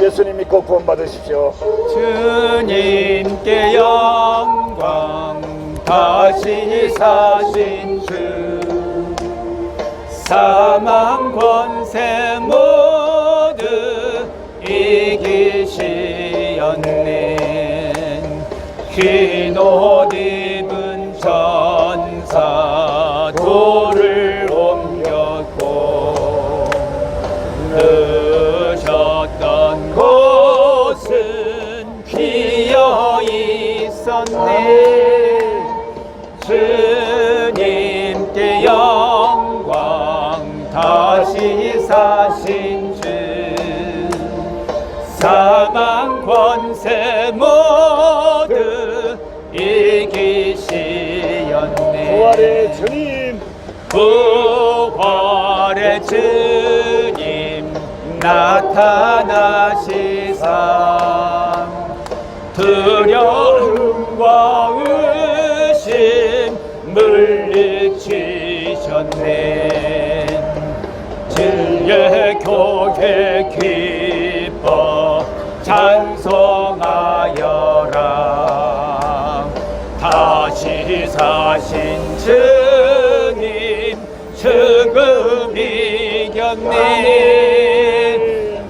예수님 믿고 구원 받으십시오. 주님께 영광, 다시 사신 주, 사망 권세 모두 이기시었네. 흰 옷 입은 전사 돌을 옮겼고, 누셨던 곳은 비어 있었네. 주님께 영광, 다시 사신 주, 사망 권세 모두 이기시었네. 부활의 주님, 부활의 주님 나타나시사 두려움과 의심 물리치셨네. 주의 교회 기뻐 찬송하여라. 다시 사신 주님 죽음 이겼네.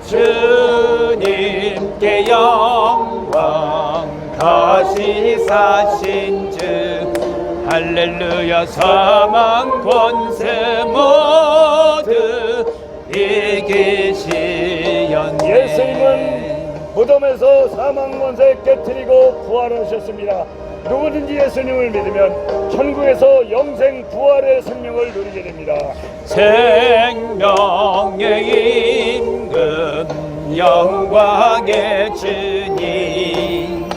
주님께 영광, 다시 사신 주, 할렐루야. 사망 권세 모두 이기시었네. 예수님은 무덤에서 사망 권세 깨뜨리고 부활하셨습니다. 누구든지 예수님을 믿으면 천국에서 영생 부활의 생명을 누리게 됩니다. 생명의 임금, 영광의 주님,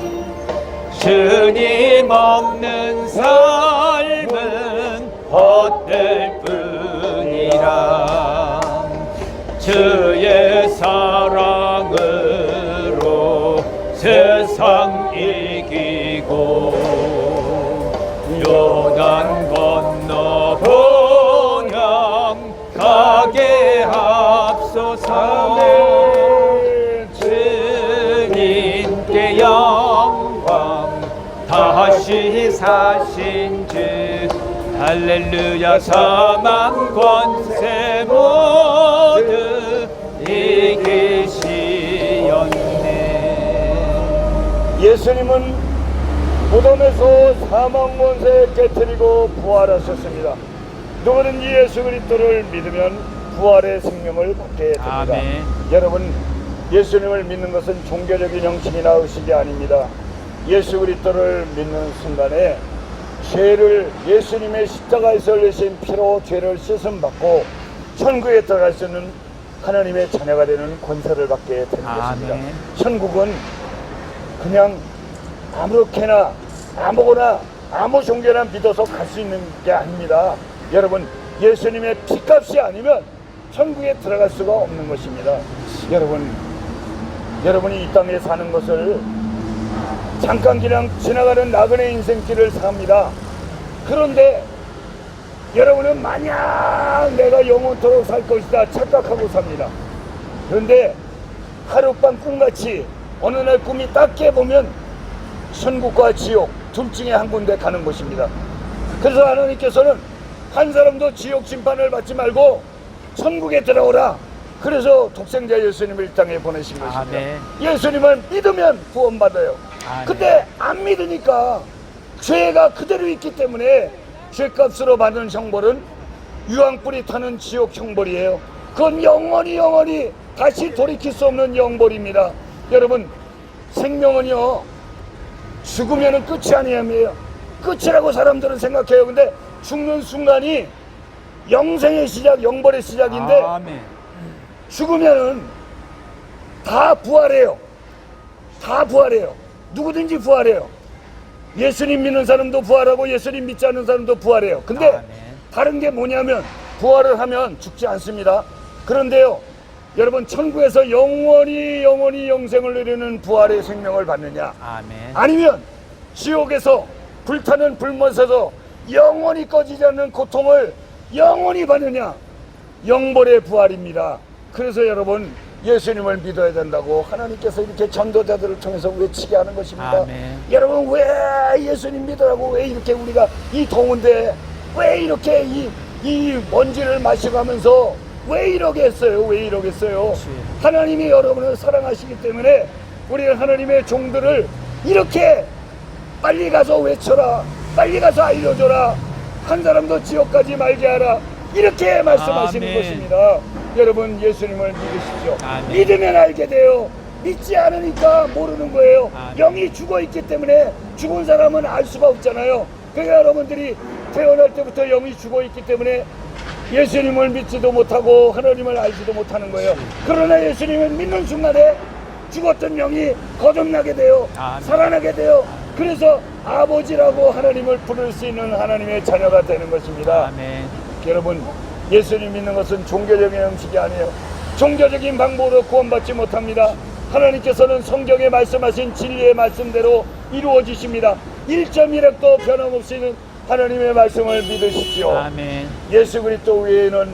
주님 없는 삶은 헛될 뿐이라. 주의 사랑으로 세상 이기고, 요단 건너 본향 가게 앞서서. 주님께 영광, 다시 사신 주, 할렐루야. 사망 권세 모두 이기시었네. 예수님은 무덤에서 사망 권세 깨뜨리고 부활하셨습니다. 누구든지 예수 그리스도를 믿으면 부활의 생명을 받게 됩니다. 아멘. 여러분, 예수님을 믿는 것은 종교적인 형식이나 의식이 아닙니다. 예수 그리스도를 믿는 순간에 죄를, 예수님의 십자가에서 흘리신 피로 죄를 씻음 받고 천국에 들어갈 수 있는 하나님의 자녀가 되는 권세를 받게 되는 것입니다. 천국은 그냥 아무렇게나 아무거나 아무 종교나 믿어서 갈 수 있는 게 아닙니다. 여러분, 예수님의 피값이 아니면 천국에 들어갈 수가 없는 것입니다. 여러분이 이 땅에 사는 것을 잠깐 그냥 지나가는 나그네 인생길을 삽니다. 그런데 여러분은 마냥 내가 영원토록 살 것이다 착각하고 삽니다. 그런데 하룻밤 꿈같이 어느 날 꿈이 딱 깨보면 천국과 지옥 둘 중에 한 군데 가는 것입니다. 그래서 하나님께서는 한 사람도 지옥 심판을 받지 말고 천국에 들어오라. 그래서 독생자 예수님을 이 땅에 보내신 것입니다. 예수님을 믿으면 구원받아요. 근데 안 믿으니까 죄가 그대로 있기 때문에 죄값으로 받은 형벌은 유황불이 타는 지옥 형벌이에요. 그건 영원히 다시 돌이킬 수 없는 형벌입니다. 여러분, 생명은요 죽으면은 끝이 아니에요. 끝이라고 사람들은 생각해요. 근데 죽는 순간이 영생의 시작, 영벌의 시작인데 죽으면은 다 부활해요. 다 부활해요. 누구든지 부활해요. 예수님 믿는 사람도 부활하고 예수님 믿지 않는 사람도 부활해요. 근데 다른 게 뭐냐면 부활을 하면 죽지 않습니다. 그런데요, 여러분, 천국에서 영원히 영생을 누리는 부활의 생명을 받느냐, 아니면 지옥에서 불타는 불못에서 영원히 꺼지지 않는 고통을 영원히 받느냐, 영벌의 부활입니다. 그래서 여러분, 예수님을 믿어야 된다고 하나님께서 이렇게 전도자들을 통해서 외치게 하는 것입니다. 아멘. 여러분, 왜 예수님 믿으라고 왜 이렇게 우리가 이 더운데 왜 이렇게 이 먼지를 마셔가면서 왜 이러게 했어요? 왜 이러겠어요? 하나님이 여러분을 사랑하시기 때문에 우리는 하나님의 종들을 이렇게 빨리 가서 외쳐라, 빨리 가서 알려줘라, 한 사람도 지옥 가지 말게 하라, 이렇게 말씀하시는 아멘. 것입니다. 여러분, 예수님을 믿으십시오. 아멘. 믿으면 알게 돼요. 믿지 않으니까 모르는 거예요. 아멘. 영이 죽어있기 때문에 죽은 사람은 알 수가 없잖아요. 그러니까 여러분들이 태어날 때부터 영이 죽어있기 때문에 예수님을 믿지도 못하고 하나님을 알지도 못하는 거예요. 그러나 예수님을 믿는 순간에 죽었던 영이 거듭나게 돼요. 아멘. 살아나게 돼요. 그래서 아버지라고 하나님을 부를 수 있는 하나님의 자녀가 되는 것입니다. 아멘. 여러분, 예수님 믿는 것은 종교적인 형식이 아니에요. 종교적인 방법으로 구원받지 못합니다. 하나님께서는 성경에 말씀하신 진리의 말씀대로 이루어지십니다. 1.1획도 변함없이는 하나님의 말씀을 믿으십시오. 아멘. 예수 그리스도 외에는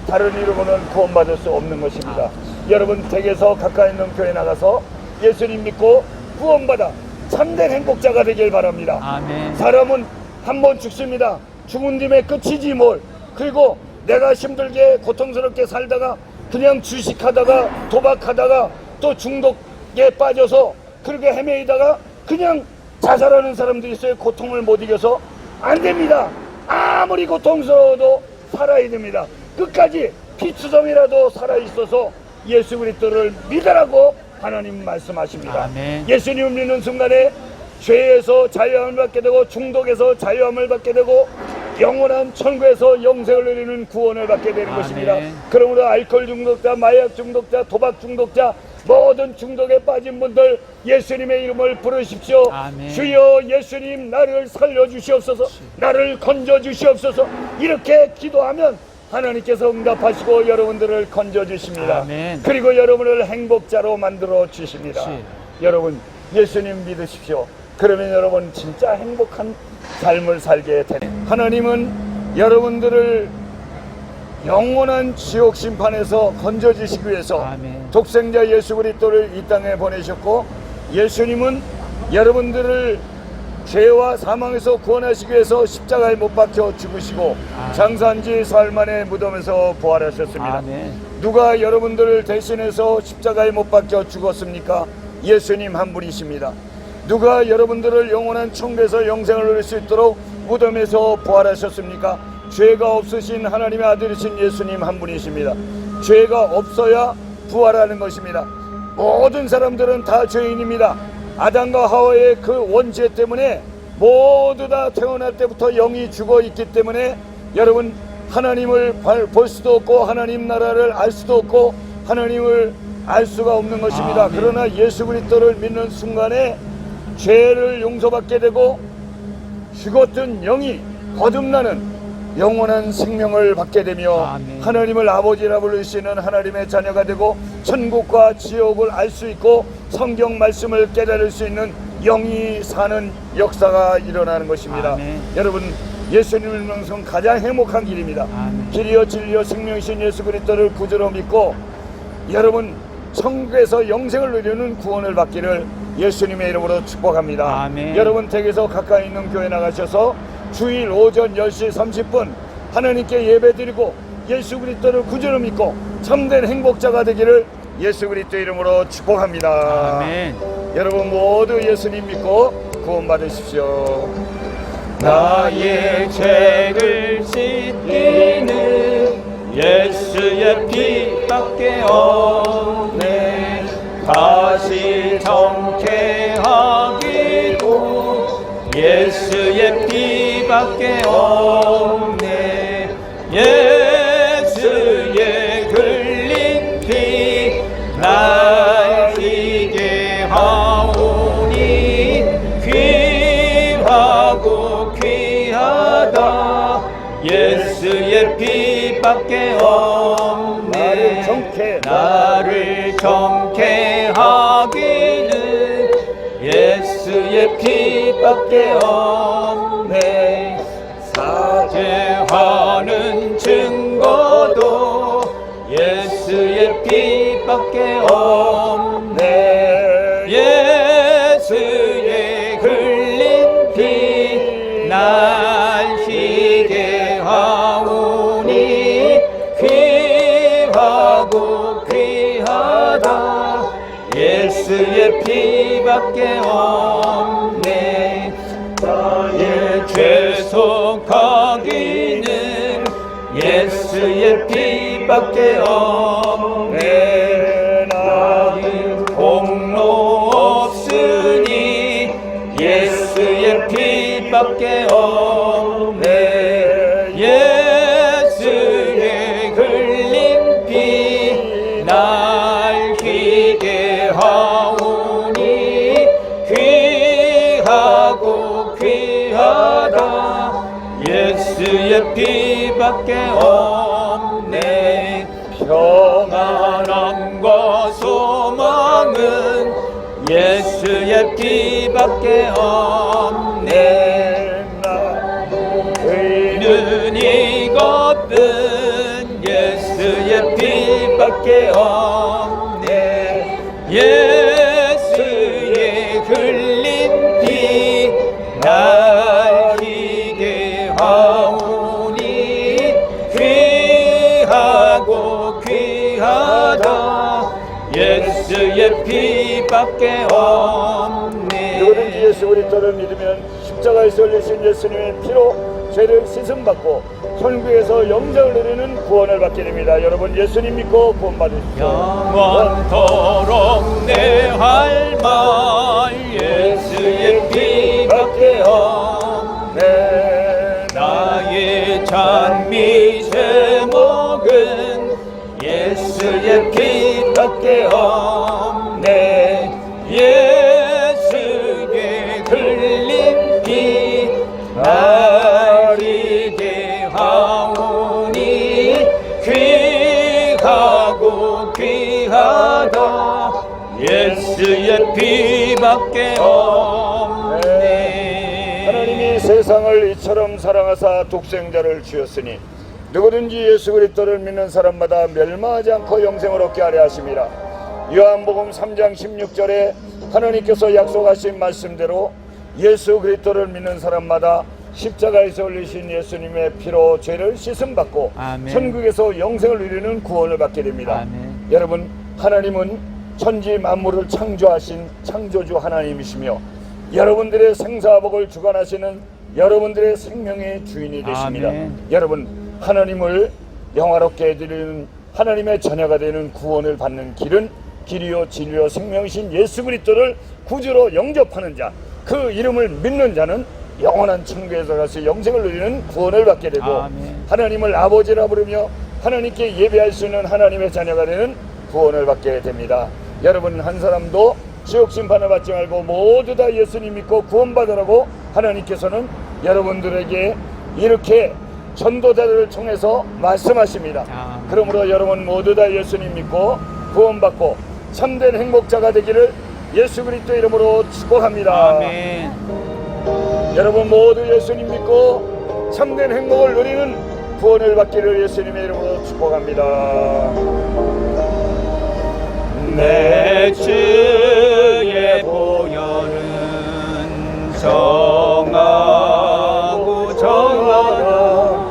다른 이름으로는 구원받을 수 없는 것입니다. 여러분, 댁에서 가까이 있는 교회 나가서 예수님 믿고 구원받아 참된 행복자가 되길 바랍니다. 아멘. 사람은 한 번 죽습니다. 죽은 뒤에 끝이지 뭘. 그리고 내가 힘들게 고통스럽게 살다가 그냥 주식하다가 도박하다가 또 중독에 빠져서 그렇게 헤매이다가 그냥 자살하는 사람들이 있어요. 고통을 못 이겨서. 안 됩니다. 아무리 고통스러워도 살아야 됩니다. 끝까지 피투성이라도 살아있어서 예수 그리스도를 믿으라고 하나님 말씀하십니다. 아멘. 예수님을 믿는 순간에 죄에서 자유함을 받게 되고 중독에서 자유함을 받게 되고 영원한 천국에서 영생을 누리는 구원을 받게 되는 아멘. 것입니다. 그러므로 알코올 중독자, 마약 중독자, 도박 중독자, 모든 중독에 빠진 분들 예수님의 이름을 부르십시오. 아멘. 주여 예수님, 나를 살려주시옵소서, 나를 건져주시옵소서. 이렇게 기도하면 하나님께서 응답하시고 여러분들을 건져주십니다. 아멘. 그리고 여러분을 행복자로 만들어 주십니다. 그렇지. 여러분, 예수님 믿으십시오. 그러면 여러분 진짜 행복한 삶을 살게 됩니다. 하나님은 여러분들을 영원한 지옥 심판에서 건져주시기 위해서 아멘. 독생자 예수 그리스도를 이 땅에 보내셨고, 예수님은 여러분들을 죄와 사망에서 구원하시기 위해서 십자가에 못 박혀 죽으시고 아멘. 장사한 지 사흘 만에 무덤에서 부활하셨습니다. 아멘. 누가 여러분들을 대신해서 십자가에 못 박혀 죽었습니까? 예수님 한 분이십니다. 누가 여러분들을 영원한 천국에서 영생을 누릴 수 있도록 무덤에서 부활하셨습니까? 죄가 없으신 하나님의 아들이신 예수님 한 분이십니다. 죄가 없어야 부활하는 것입니다. 모든 사람들은 다 죄인입니다. 아담과 하와의 그 원죄 때문에 모두 다 태어날 때부터 영이 죽어 있기 때문에 여러분, 하나님을 볼 수도 없고 하나님 나라를 알 수도 없고 하나님을 알 수가 없는 것입니다. 아멘. 그러나 예수 그리스도를 믿는 순간에 죄를 용서받게 되고 죽었던 영이 거듭나는 영원한 생명을 받게 되며 아멘. 하나님을 아버지라 부를 수 있는 하나님의 자녀가 되고 천국과 지옥을 알 수 있고 성경 말씀을 깨달을 수 있는 영이 사는 역사가 일어나는 것입니다. 아멘. 여러분, 예수님을 믿는 것은 가장 행복한 길입니다. 아멘. 길이요 진리요 생명이신 예수 그리스도를 구주로 믿고 여러분 천국에서 영생을 누리는 구원을 받기를 예수님의 이름으로 축복합니다. 아멘. 여러분 댁에서 가까이 있는 교회 나가셔서 주일 오전 10시 30분 하나님께 예배드리고 예수 그리스도를 구주로 믿고 참된 행복자가 되기를 예수 그리스도 이름으로 축복합니다. 아멘. 여러분 모두 예수님 믿고 구원받으십시오. 나의 죄를 씻기는 예수의 피밖에 없네. 다시 정케하기도 예수의 피밖에 없네. 예수의 흘린 피 날 희게 하오니 귀하고 귀하다. 예수의 피밖에 없네. 나를 정케 하기는 예수의 피밖에 없네. 사죄하는 증거도 예수의 피밖에 피밖에 없네. 나의 죄 속하기는 예수의 피밖에 없네. 나의 공로 없으니 예수의 피밖에 없네. 예수의 흘린 피 날 희게 하오니 귀하고 귀하다. 예수의 피밖에 없네. 평안함과 소망은 예수의 피밖에 없네. 의는 이것은 예수의 피밖에 없네. 예수의 흘린 피 날 희게 하오니 귀하고 귀하다. 예수의 피밖에 없네. 누구든지 예수 그리스도를 믿으면 십자가에서 흘리신 예수님의 피로 죄를 씻음받고 천국에서 영생을 누리는 구원을 받게 됩니다. 여러분 예수님 믿고 구원 받으십시오. 영원토록 내 할 말 예수의 피밖에 없네. 나의 찬미 제목은 예수의 피밖에 없네. 예수의 흘린 피 나리게 하오니 귀하고 귀하다. 예수의 피밖에 없네. 하나님이 세상을 이처럼 사랑하사 독생자를 주었으니 누구든지 예수 그리스도를 믿는 사람마다 멸망하지 않고 영생을 얻게 하려 하심이라. 요한복음 3장 16절에 하나님께서 약속하신 말씀대로 예수 그리스도를 믿는 사람마다 십자가에서 흘리신 예수님의 피로 죄를 씻음받고 아멘. 천국에서 영생을 누리는 구원을 받게 됩니다. 아멘. 여러분 하나님은 천지 만물을 창조하신 창조주 하나님이시며 여러분들의 생사복을 주관하시는 여러분들의 생명의 주인이 되십니다. 아멘. 여러분 하나님을 영화롭게 해드리는 하나님의 자녀가 되는 구원을 받는 길은 길이요 진리요 생명이신 예수 그리스도를 구주로 영접하는 자, 그 이름을 믿는 자는 영원한 천국에서 가서 영생을 누리는 구원을 받게 되고 아멘. 하나님을 아버지라 부르며 하나님께 예배할 수 있는 하나님의 자녀가 되는 구원을 받게 됩니다. 여러분 한 사람도 지옥 심판을 받지 말고 모두 다 예수님 믿고 구원받으라고 하나님께서는 여러분들에게 이렇게 전도자들을 통해서 말씀하십니다. 그러므로 여러분 모두 다 예수님 믿고 구원받고 참된 행복자가 되기를 예수 그리스도 이름으로 축복합니다. 아멘. 여러분 모두 예수님 믿고 참된 행복을 누리는 구원을 받기를 예수님의 이름으로 축복합니다. 내 주의 보혈은 정하고 정하다.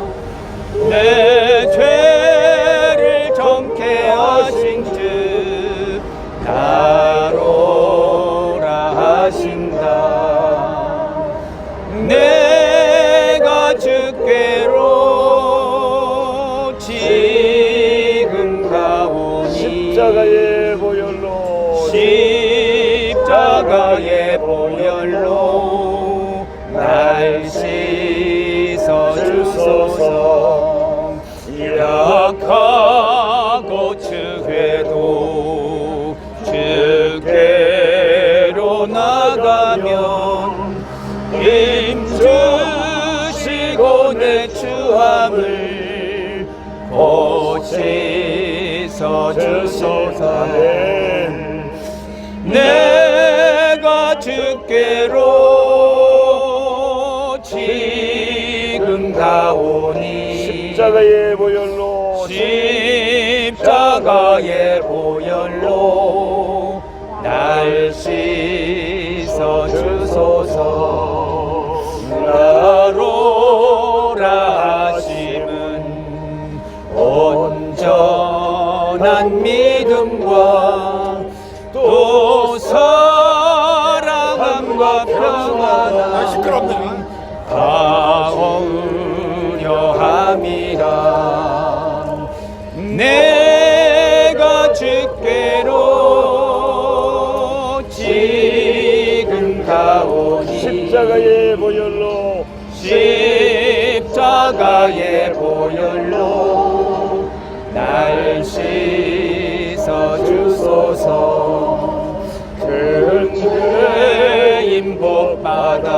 내 죄를 정케 하신 주 나로라 하신다. 내가 주께로 지금 가오니 십자가의 보혈로 십자가의 보혈로 날 씻어 주소서. 약하고 주회도 주께로 나가면 힘주시고 내 추함을 고치서 주소서. 내가 주께로 지금 가오니 십자가의 보혈로 십자가의 보혈로 날 씻어 주소서. 나로라 하심은 온전한 믿음과 또 십자가의 보혈로 십자가의 보혈로 날 씻어 주소서. 큰 죄인 복받아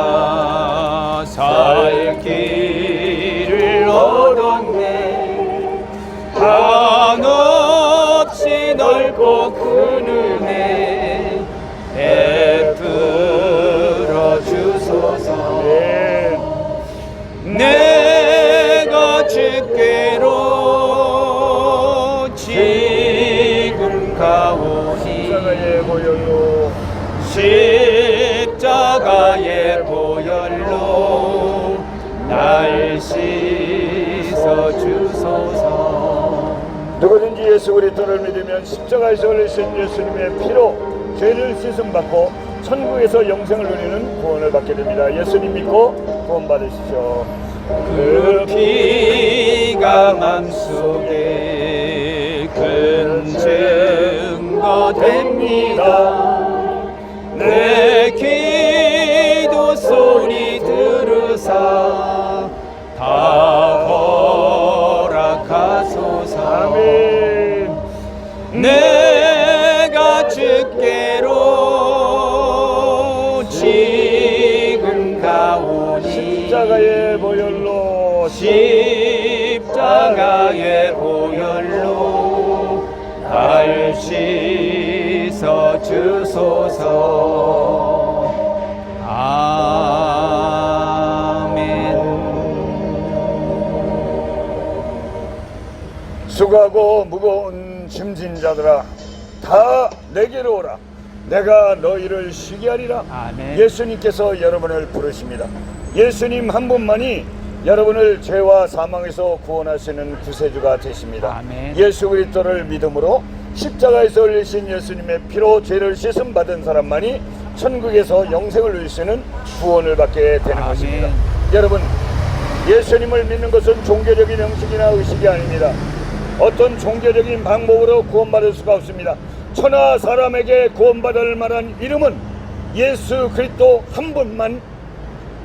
살 길을 얻었네. 한없이 넓고 큰 은혜 베풀어 주소서. 내가 주께로 지금 가오니 십자가의 보혈로 십자가의 보혈로 날 씻어 주소서. 누구든지 예수 그리스도를 믿으면 십자가에서 흘리신 예수님의 피로 죄를 씻음받고 천국에서 영생을 누리는 구원을 받게 됩니다. 예수님 믿고 구원 받으시죠. 그 피가 맘속에 큰 증거 됩니다. 내 기도 소리 들으사 다 허락하소서. 아멘. 내가 주께로 지금 가오니 십자가의 보혈로 십자가의 보혈로 날 씻어 주소서. 아멘. 수고하고 무거운 짐진 자들아 다 내게로 오라. 내가 너희를 쉬게 하리라. 아멘. 예수님께서 여러분을 부르십니다. 예수님 한 분만이 여러분을 죄와 사망에서 구원하시는 구세주가 되십니다. 아멘. 예수 그리스도를 믿음으로 십자가에서 흘리신 예수님의 피로 죄를 씻음 받은 사람만이 천국에서 영생을 누릴 수 있는 구원을 받게 되는 아멘. 것입니다. 여러분, 예수님을 믿는 것은 종교적인 형식이나 의식이 아닙니다. 어떤 종교적인 방법으로 구원받을 수가 없습니다. 천하 사람에게 구원받을 만한 이름은 예수 그리스도 한 분만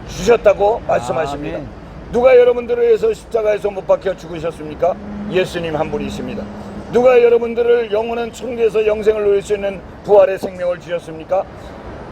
주셨다고 말씀하십니다. 아멘. 누가 여러분들을 위해서 십자가에서 못 박혀 죽으셨습니까? 예수님 한 분이십니다. 누가 여러분들을 영원한 천국에서 영생을 누릴 수 있는 부활의 생명을 주셨습니까?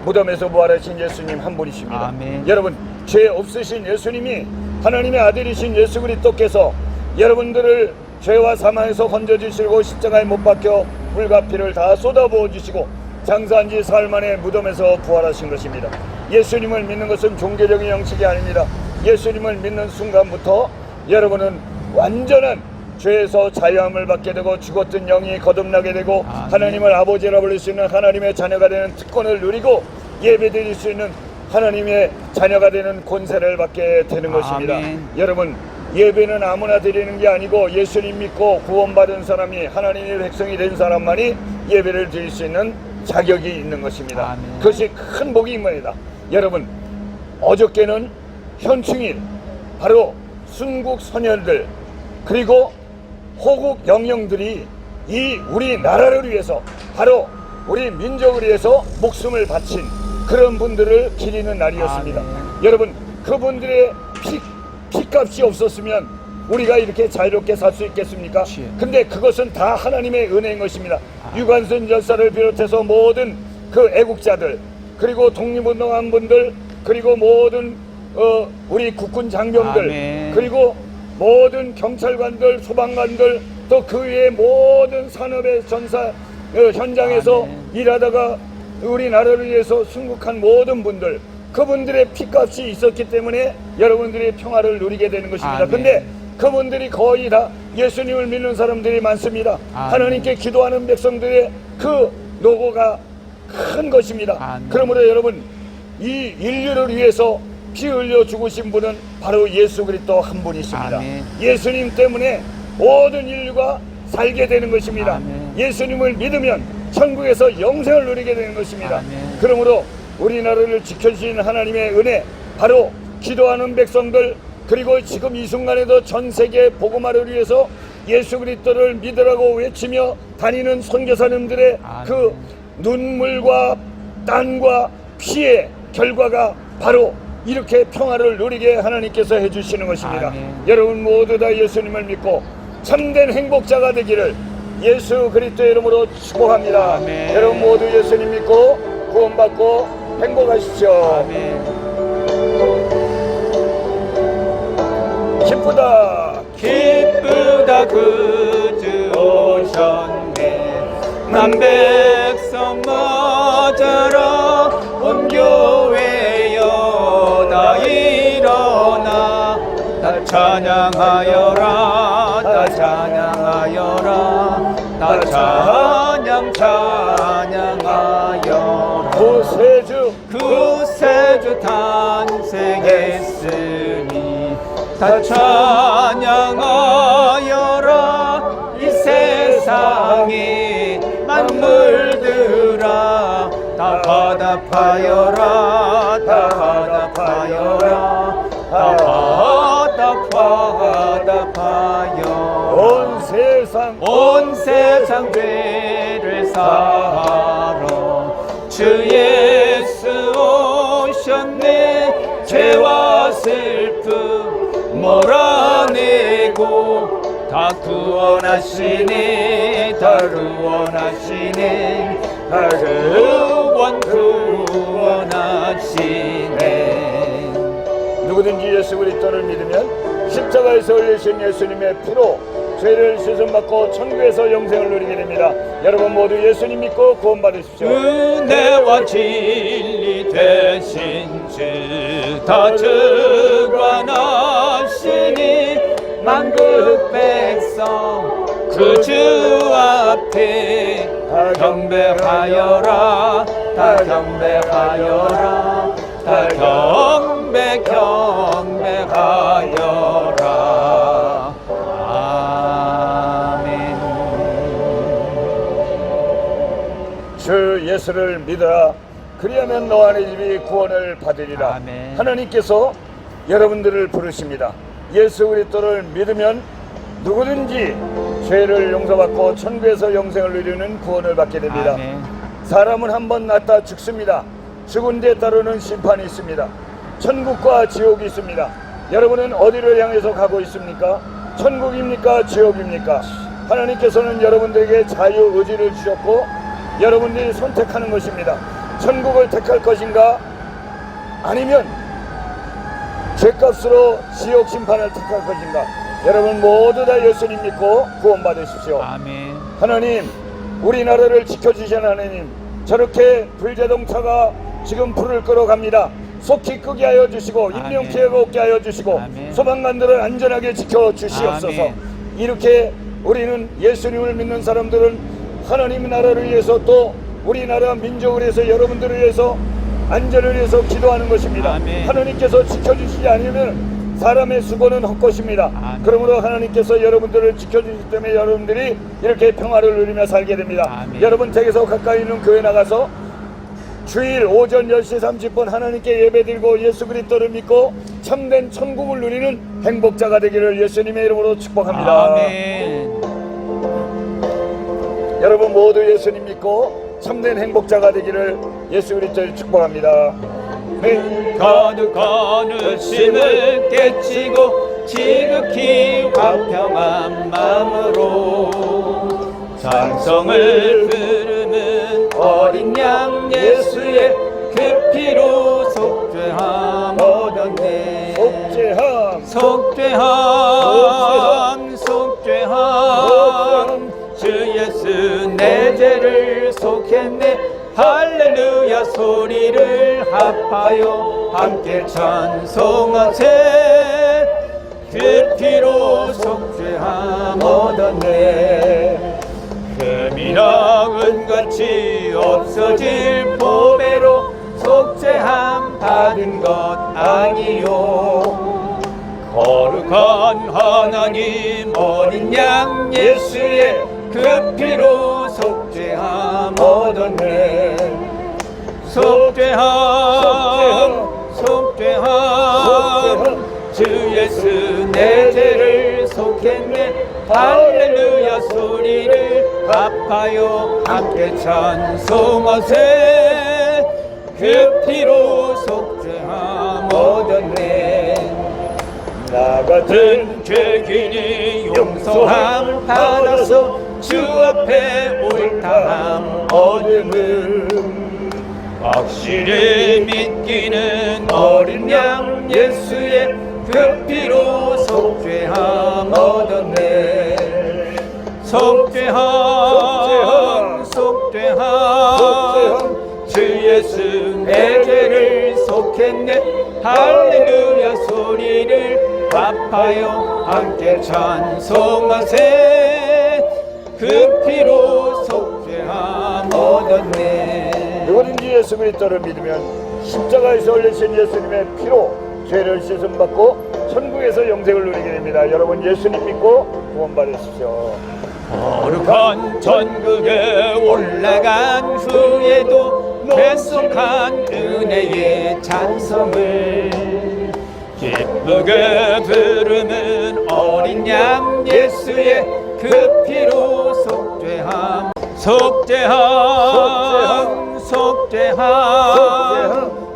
무덤에서 부활하신 예수님 한 분이십니다. 아멘. 여러분, 죄 없으신 예수님이 하나님의 아들이신 예수 그리스도께서 여러분들을 죄와 사망에서 건져주시고 십자가에 못 박혀 물과 피를 다 쏟아부어 주시고 장사한 지 사흘 만에 무덤에서 부활하신 것입니다. 예수님을 믿는 것은 종교적인 형식이 아닙니다. 예수님을 믿는 순간부터 여러분은 완전한 죄에서 자유함을 받게 되고 죽었던 영이 거듭나게 되고 하나님을 아버지라 부를 수 있는 하나님의 자녀가 되는 특권을 누리고 예배드릴 수 있는 하나님의 자녀가 되는 권세를 받게 되는 것입니다. 여러분, 예배는 아무나 드리는 게 아니고 예수님 믿고 구원받은 사람이 하나님의 백성이 된 사람만이 예배를 드릴 수 있는 자격이 있는 것입니다. 아멘. 그것이 큰 복이 임합니다. 여러분, 어저께는 현충일, 바로 순국 선열들 그리고 호국 영령들이 이 우리나라를 위해서, 바로 우리 민족을 위해서 목숨을 바친 그런 분들을 기리는 날이었습니다. 아멘. 여러분, 그분들의 피값이 없었으면 우리가 이렇게 자유롭게 살 수 있겠습니까? 근데 그것은 다 하나님의 은혜인 것입니다. 유관순 열사를 비롯해서 모든 그 애국자들, 그리고 독립운동한 분들, 그리고 모든 우리 국군 장병들, 아멘. 그리고 모든 경찰관들, 소방관들, 또 그 외의 모든 산업의 전사 현장에서 아멘. 일하다가 우리나라를 위해서 순국한 모든 분들, 그분들의 피값이 있었기 때문에 여러분들이 평화를 누리게 되는 것입니다. 아멘. 근데 그분들이 거의 다 예수님을 믿는 사람들이 많습니다. 아멘. 하나님께 기도하는 백성들의 그 노고가 큰 것입니다. 아멘. 그러므로 여러분, 이 인류를 위해서 피 흘려 죽으신 분은 바로 예수 그리스도 한 분이십니다. 아멘. 예수님 때문에 모든 인류가 살게 되는 것입니다. 아멘. 예수님을 믿으면 천국에서 영생을 누리게 되는 것입니다. 아멘. 그러므로 우리나라를 지켜주신 하나님의 은혜, 바로 기도하는 백성들, 그리고 지금 이 순간에도 전 세계 복음화를 위해서 예수 그리스도를 믿으라고 외치며 다니는 선교사님들의 아멘. 그 눈물과 땀과 피의 결과가 바로 이렇게 평화를 누리게 하나님께서 해주시는 것입니다. 아멘. 여러분 모두 다 예수님을 믿고 참된 행복자가 되기를 예수 그리스도의 이름으로 축복합니다. 아멘. 여러분 모두 예수님 믿고 구원받고 행복하십시오. 아멘. 기쁘다. 기쁘다 그주 오셨네. 난 백성 맞아라 온 교회여 다 일어나 다 찬양하여라 다 찬양하여라 다 찬양하여라 구세주 구세주 탄생했으니 다 찬양하여라 이 세상에 만물들아 다 화답하여라 다 화답하여라 다 화답하여 온 세상 죄를 사하러 주 예수 오셨네. 죄와 슬픔 몰아내고 다 구원하시네. 다 구원하시네. 다 구원하시네. 누구든지 예수 그리스도를 믿으면 십자가에서 흘리신 예수님의 피로 죄를 씻음받고 천국에서 영생을 누리게 됩니다. 여러분 모두 예수님 믿고 구원받으십시오. 은혜와 진리 되신 주 다 주관하시니 만국 백성 그 주 앞에 다 경배하여라 다 경배하여라 다 경배하여라. 아멘. 주 예수를 믿어라. 그리하면 너와 네 집이 구원을 받으리라. 아멘. 하나님께서 여러분들을 부르십니다. 예수 그리스도를 믿으면 누구든지 죄를 용서받고 천국에서 영생을 누리는 구원을 받게 됩니다. 아멘. 사람은 한 번 낳다 죽습니다. 죽은 데 따르는 심판이 있습니다. 천국과 지옥이 있습니다. 여러분은 어디를 향해서 가고 있습니까? 천국입니까? 지옥입니까? 하나님께서는 여러분들에게 자유의지를 주셨고 여러분들이 선택하는 것입니다. 천국을 택할 것인가? 아니면 죄값으로 지옥 심판을 택할 것인가? 여러분 모두 다 예수님 믿고 구원받으십시오. 아멘. 하나님, 우리나라를 지켜주신 하나님, 저렇게 불자동차가 지금 불을 끌어갑니다. 속히 끄게 하여 주시고 인명피해가 없게 하여 주시고 아멘. 소방관들을 안전하게 지켜주시옵소서. 아멘. 이렇게 우리는 예수님을 믿는 사람들은 하나님 나라를 위해서 또 우리나라 민족을 위해서 여러분들을 위해서 안전을 위해서 기도하는 것입니다. 아멘. 하나님께서 지켜주시지 않으면 사람의 수고는 헛것입니다. 아멘. 그러므로 하나님께서 여러분들을 지켜주시기 때문에 여러분들이 이렇게 평화를 누리며 살게 됩니다. 아멘. 여러분 댁에서 가까이 있는 교회 나가서 주일 오전 10시 30분 하나님께 예배드리고 예수 그리스도를 믿고 참된 천국을 누리는 행복자가 되기를 예수님의 이름으로 축복합니다. 아멘. 여러분 모두 예수님 믿고 참된 행복자가 되기를 예수 그리스도를 축복합니다. 네. 거룩한 의심을 깨치고 지극히 화평한 마음으로 찬송을 부르는 어린 양 예수의 그 피로 속죄함 얻었네. 속죄함 주 예수 내 죄를 속했네. 할렐루야 소리를 합하여 함께 찬송하세. 그 피로 속죄함 얻었네. 금이나 은같이 없어질 보배로 속죄함 받은 것 아니요. 거룩한 하나님 어린 양 예수의 그 피로 속죄함 얻었네. 속죄함 주 예수 내 죄를 속했네. 할렐루야 소리를 합하여 함께 찬송하세. 그 피로 속죄함 같은 죄인이 용서함 받아서 주 앞에 옳다함 얻음을 확실히 믿기는 어린 양 예수의 그 피로 속죄함 얻었네. 속죄함 주 예수 내 죄를 속했네. 할렐루야 소리를 합하여 함께 찬송하세. 그 피로 속죄함 얻었네. 누구든지 예수 그리스도를 믿으면 십자가에서 흘리신 예수님의 피로 죄를 씻음 받고 천국에서 영생을 누리게 됩니다. 여러분 예수님 믿고 구원 받으십시오. 거룩한 천국에 올라간 후에도 계속한 은혜의 찬송을 기쁘게 부르는 어린 양 예수의 그 피로 속죄함 속죄함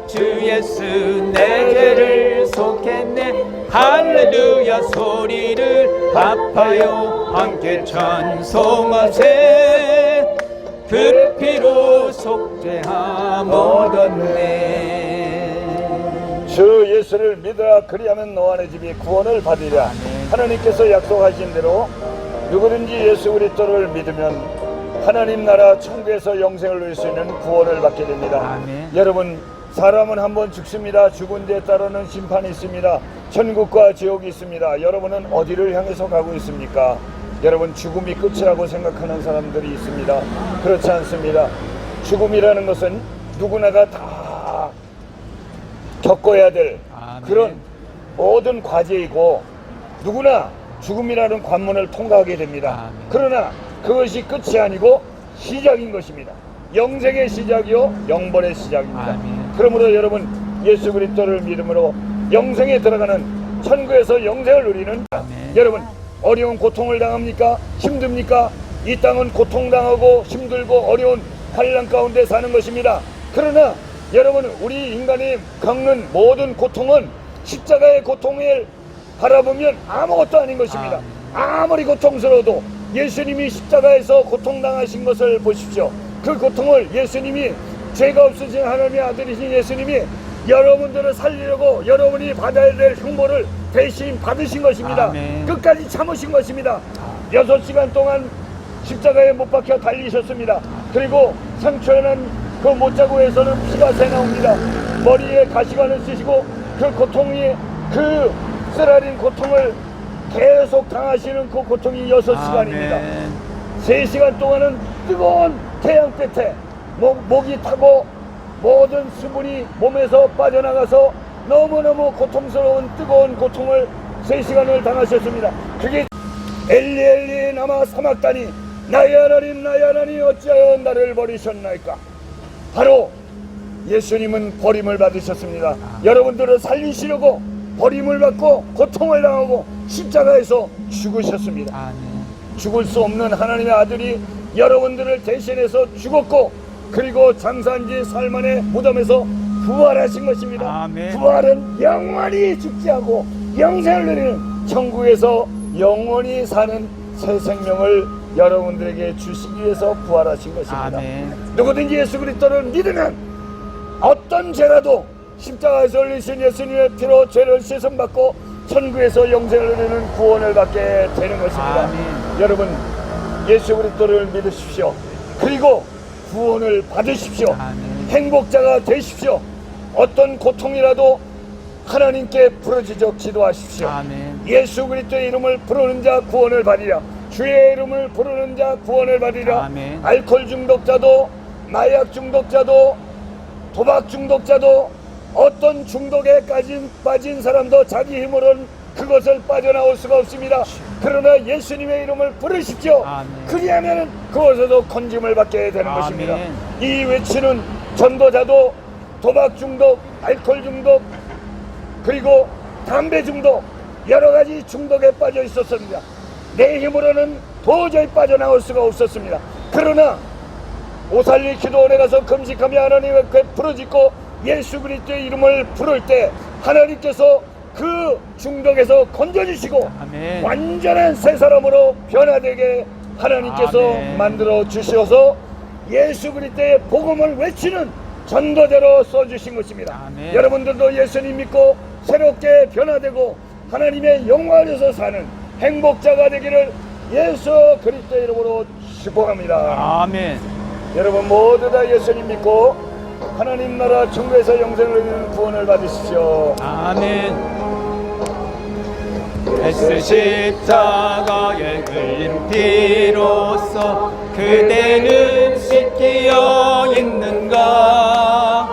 주 예수 내 죄를 속했네. 할렐루야 소리를 합하여 함께 찬송하세. 그 피로 속죄함 얻었네. 주 예수를 믿으라 그리하면 너와 내 집이 구원을 받으리라. 하나님께서 약속하신 대로 누구든지 예수 그리스도를 믿으면 하나님 나라 천국에서 영생을 누릴 수 있는 구원을 받게 됩니다. 아멘. 여러분 사람은 한번 죽습니다. 죽은 데에 따르는 심판이 있습니다. 천국과 지옥이 있습니다. 여러분은 어디를 향해서 가고 있습니까? 여러분 죽음이 끝이라고 생각하는 사람들이 있습니다. 그렇지 않습니다. 죽음이라는 것은 누구나가 다 겪어야 될 그런 모든 과제이고 누구나 죽음이라는 관문을 통과하게 됩니다. 그러나 그것이 끝이 아니고 시작인 것입니다. 영생의 시작이요 영벌의 시작입니다. 그러므로 여러분 예수 그리스도를 믿음으로 영생에 들어가는 천국에서 영생을 누리는 여러분 어려운 고통을 당합니까? 힘듭니까? 이 땅은 고통당하고 힘들고 어려운 환난 가운데 사는 것입니다. 그러나 여러분 우리 인간이 겪는 모든 고통은 십자가의 고통을 바라보면 아무것도 아닌 것입니다. 아무리 고통스러워도 예수님이 십자가에서 고통당하신 것을 보십시오. 그 고통을 예수님이 죄가 없으신 하나님의 아들이신 예수님이 여러분들을 살리려고 여러분이 받아야 될 흉보를 대신 받으신 것입니다. 끝까지 참으신 것입니다. 6시간 동안 십자가에 못 박혀 달리셨습니다. 그리고 상처난 그 못자국에서는 피가 새 나옵니다. 머리에 가시관을 쓰시고 그 고통이 그 쓰라린 고통을 계속 당하시는 그 고통이 6시간입니다. 3시간 동안은 뜨거운 태양볕에 목이 타고 모든 수분이 몸에서 빠져나가서 너무너무 고통스러운 뜨거운 고통을 3시간을 당하셨습니다. 그게 엘리 엘리 나마 사막다니 나의 하나님 어찌하여 나를 버리셨나이까. 바로 예수님은 버림을 받으셨습니다. 여러분들을 살리시려고 버림을 받고 고통을 당하고 십자가에서 죽으셨습니다. 죽을 수 없는 하나님의 아들이 여러분들을 대신해서 죽었고 그리고 장사한 지 사흘 만에 무덤에서 부활하신 것입니다. 부활은 영원히 죽지 않고 영생을 누리는 천국에서 영원히 사는 새 생명을 여러분들에게 주시기 위해서 부활하신 것입니다. 누구든지 예수 그리스도를 믿으면 어떤 죄라도 십자가에서 흘리신 예수님의 피로 죄를 씻음받고 천국에서 영생을 누리는 구원을 받게 되는 것입니다. 여러분 예수 그리스도를 믿으십시오. 그리고 구원을 받으십시오. 행복자가 되십시오. 어떤 고통이라도 하나님께 부르짖어 기도하십시오. 예수 그리스도의 이름을 부르는 자 구원을 받으리라. 주의 이름을 부르는 자 구원을 받으리라. 알코올 중독자도 마약 중독자도 도박 중독자도 어떤 중독에 빠진 사람도 자기 힘으로는 그것을 빠져나올 수가 없습니다. 그러나 예수님의 이름을 부르십시오. 그리하면 그것에서 건짐을 받게 되는 것입니다. 이 외치는 전도자도 도박 중독, 알코올 중독, 그리고 담배 중독, 여러 가지 중독에 빠져 있었습니다. 내 힘으로는 도저히 빠져나올 수가 없었습니다. 그러나 오살리 기도원에 가서 금식하며 하나님께 부르짖고 예수 그리스도의 이름을 부를 때 하나님께서 그 중독에서 건져주시고 아멘. 완전한 새 사람으로 변화되게 하나님께서 아멘. 만들어 주셔서 예수 그리스도의 복음을 외치는 전도자로 써주신 것입니다. 아멘. 여러분들도 예수님 믿고 새롭게 변화되고 하나님의 영광을 위해서 사는 행복자가 되기를 예수 그리스도의 이름으로 축복합니다. 아멘. 여러분 모두 다 예수님 믿고 하나님 나라 천국에서 영생을 얻는 구원을 받으십시오. 아멘. 예수 십자가에 흘린 피로써 그대는 씻기어 있는가?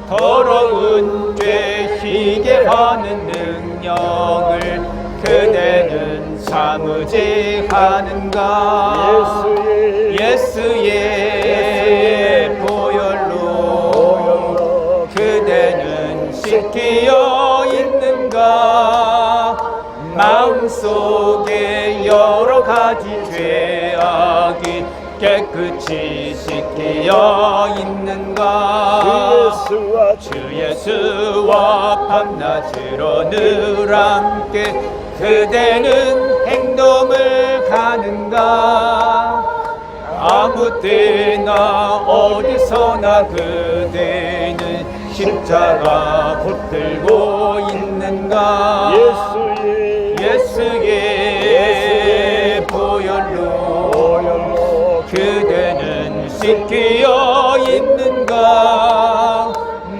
더러운 죄 희게 하는 능력을 그대는 참으지 하는가? 예수의 보혈로 그대는 씻기어 있는가? 마음속에 여러 가지 죄악이 깨끗이 씻기어 있는가? 주 예수와 밤낮으로 늘 함께 그대는 행동을 가는가? 아무 때나 어디서나 그대는 십자가 붙들고 있는가? 예수의 보혈로 그대는 씻기어 있는가?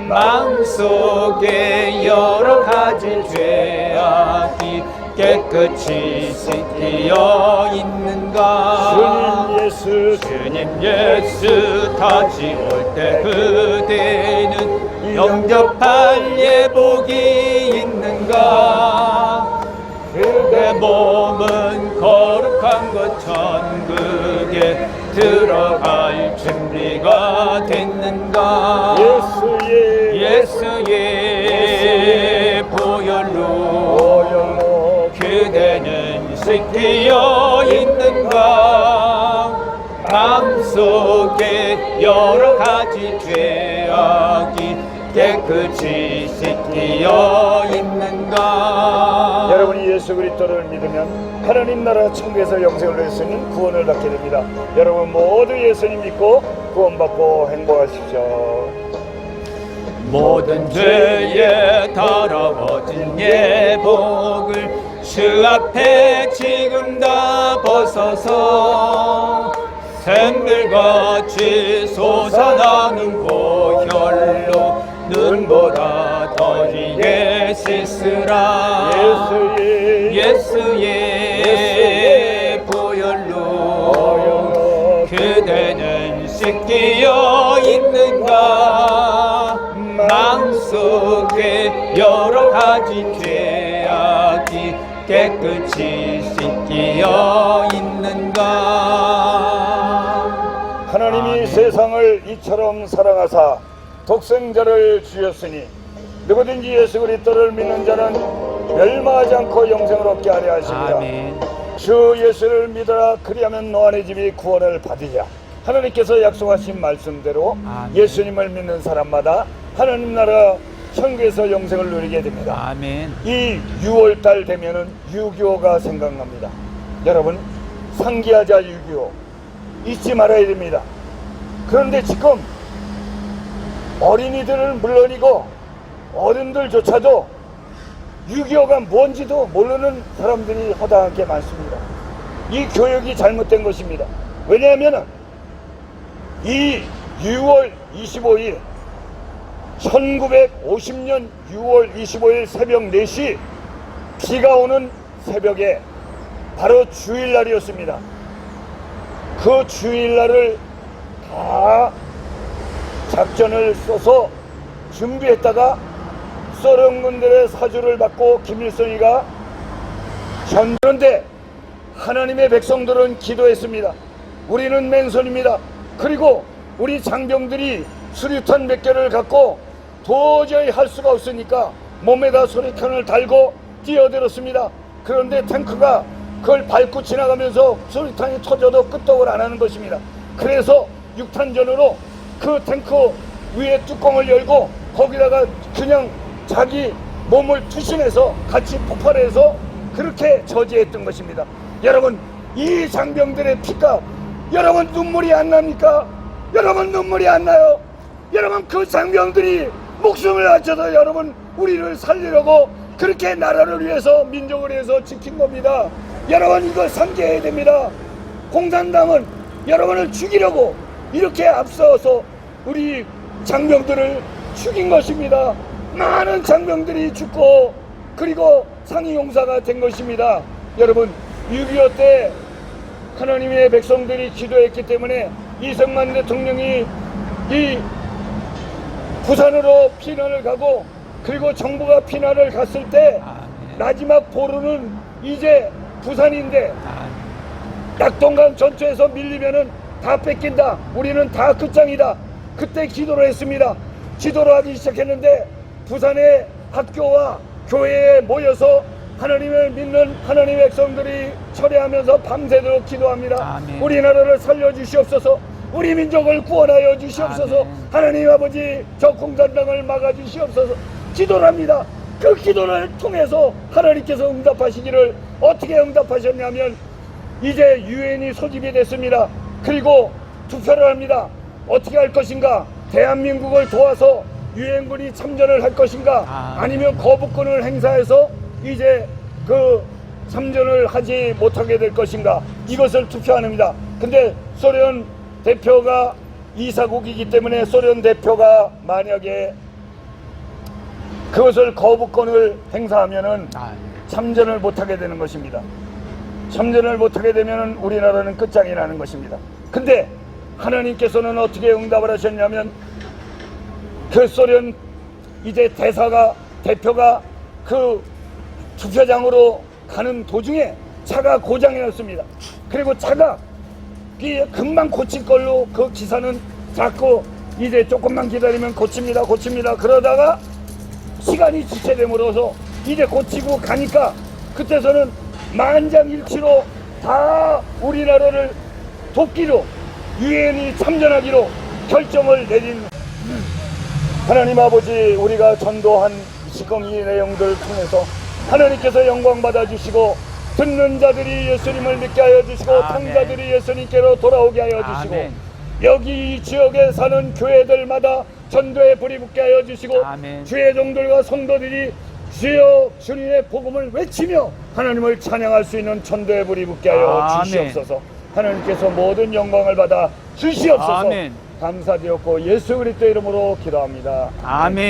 마음속에 여러 가지 죄악이 깨끗이 씻기어 있는가? 주님 예수 다시 올 때 그대는 영접할 예복이 있는가? 그대 몸은 거룩한 것 천국에 들어갈 준비가 됐는가? 예수의 보혈로 그대는 씻기어 있는가? 마음속에 여러 가지 죄악이 깨끗이 씻기어 있는가? 여러분이 예수 그리스도를 믿으면 하나님 나라 천국에서 영생을 누릴 수 있는 구원을 받게 됩니다. 여러분 모두 예수님 믿고 구원받고 행복하십시오. 모든 죄에 더러워진 예복을 주 앞에 지금 다 벗어서 샘물같이 솟아나는 보혈로 눈보다 더 희게 씻으라. 예수의 보혈로 그대는 씻기어 있는가? 마음속에 여러 가지 죄악이 깨끗이 씻기어 있는가? 하나님이 아멘. 세상을 이처럼 사랑하사 독생자를 주셨으니 누구든지 예수 그리스도를 믿는 자는 멸망하지 않고 영생을 얻게 하려 하십니다. 아멘. 주 예수를 믿어라 그리하면 너희 집이 구원을 받으랴. 하나님께서 약속하신 말씀대로 아멘. 예수님을 믿는 사람마다 하나님 나라 천국에서 영생을 누리게 됩니다. 아멘. 이 6월달 되면은 6.25가 생각납니다. 여러분 상기하자 6.25 잊지 말아야 됩니다. 그런데 지금 어린이들을 물론이고 어른들조차도 6.25가 뭔지도 모르는 사람들이 허다하게 많습니다. 이 교육이 잘못된 것입니다. 왜냐하면 이 6월 25일 1950년 6월 25일 새벽 4시 비가 오는 새벽에 바로 주일날이었습니다. 그 주일날을 다 작전을 써서 준비했다가 소련군들의 사주를 받고 김일성이가 전는데 하나님의 백성들은 기도했습니다. 우리는 맨손입니다. 그리고 우리 장병들이 수류탄 몇 개를 갖고 도저히 할 수가 없으니까 몸에다 수류탄을 달고 뛰어들었습니다. 그런데 탱크가 그걸 밟고 지나가면서 수류탄이 터져도 끄떡을 안 하는 것입니다. 그래서 육탄전으로 그 탱크 위에 뚜껑을 열고 거기다가 그냥 자기 몸을 투신해서 같이 폭발해서 그렇게 저지했던 것입니다. 여러분, 이 장병들의 피가 여러분 눈물이 안 납니까? 여러분 눈물이 안 나요? 여러분, 그 장병들이 목숨을 바쳐서 여러분 우리를 살리려고 그렇게 나라를 위해서 민족을 위해서 지킨 겁니다. 여러분, 이걸 상기해야 됩니다. 공산당은 여러분을 죽이려고 이렇게 앞서서 우리 장병들을 죽인 것입니다. 많은 장병들이 죽고 그리고 상위 용사가 된 것입니다. 여러분, 6.25 때 하나님의 백성들이 기도했기 때문에 이승만 대통령이 이 부산으로 피난을 가고 그리고 정부가 피난을 갔을 때 마지막 보루는 이제 부산인데 낙동강 전투에서 밀리면은 다 뺏긴다. 우리는 다 끝장이다. 그때 기도를 했습니다. 기도를 하기 시작했는데 부산의 학교와 교회에 모여서 하나님을 믿는 하나님의 백성들이 철회하면서 밤새도록 기도합니다. 아멘. 우리나라를 살려주시옵소서. 우리 민족을 구원하여 주시옵소서. 아멘. 하나님 아버지, 저 공산당을 막아주시옵소서. 기도를 합니다. 그 기도를 통해서 하나님께서 응답하시기를 어떻게 응답하셨냐면 이제 유엔이 소집이 됐습니다. 그리고 투표를 합니다. 어떻게 할 것인가? 대한민국을 도와서 유엔군이 참전을 할 것인가? 아니면 거부권을 행사해서 이제 그 참전을 하지 못하게 될 것인가? 이것을 투표합니다. 근데 소련 대표가 이사국이기 때문에 소련 대표가 만약에 그것을 거부권을 행사하면은 참전을 못하게 되는 것입니다. 참전을 못하게 되면 우리나라는 끝장이 나는 것입니다. 근데 하나님께서는 어떻게 응답을 하셨냐면 그 소련 이제 대표가 그 투표장으로 가는 도중에 차가 고장이 났습니다. 그리고 차가 금방 고칠 걸로 그 기사는 자꾸 이제 조금만 기다리면 고칩니다. 그러다가 시간이 지체됨으로써 이제 고치고 가니까 그때서는 만장일치로 다 우리나라를 돕기로 유엔이 참전하기로 결정을 내린 하나님 아버지, 우리가 전도한 지금 이 내용들을 통해서 하나님께서 영광 받아주시고 듣는 자들이 예수님을 믿게 하여 주시고 아멘. 탕자들이 예수님께로 돌아오게 하여 주시고 아멘. 여기 이 지역에 사는 교회들마다 전도에 불이 붙게 하여 주시고 아멘. 주의 종들과 성도들이 주여 주님의 복음을 외치며 하나님을 찬양할 수 있는 전도의 불이 붙게 하여 아멘. 주시옵소서. 하나님께서 모든 영광을 받아 주시옵소서. 아멘. 감사드렸고 예수 그리스도 이름으로 기도합니다. 아멘.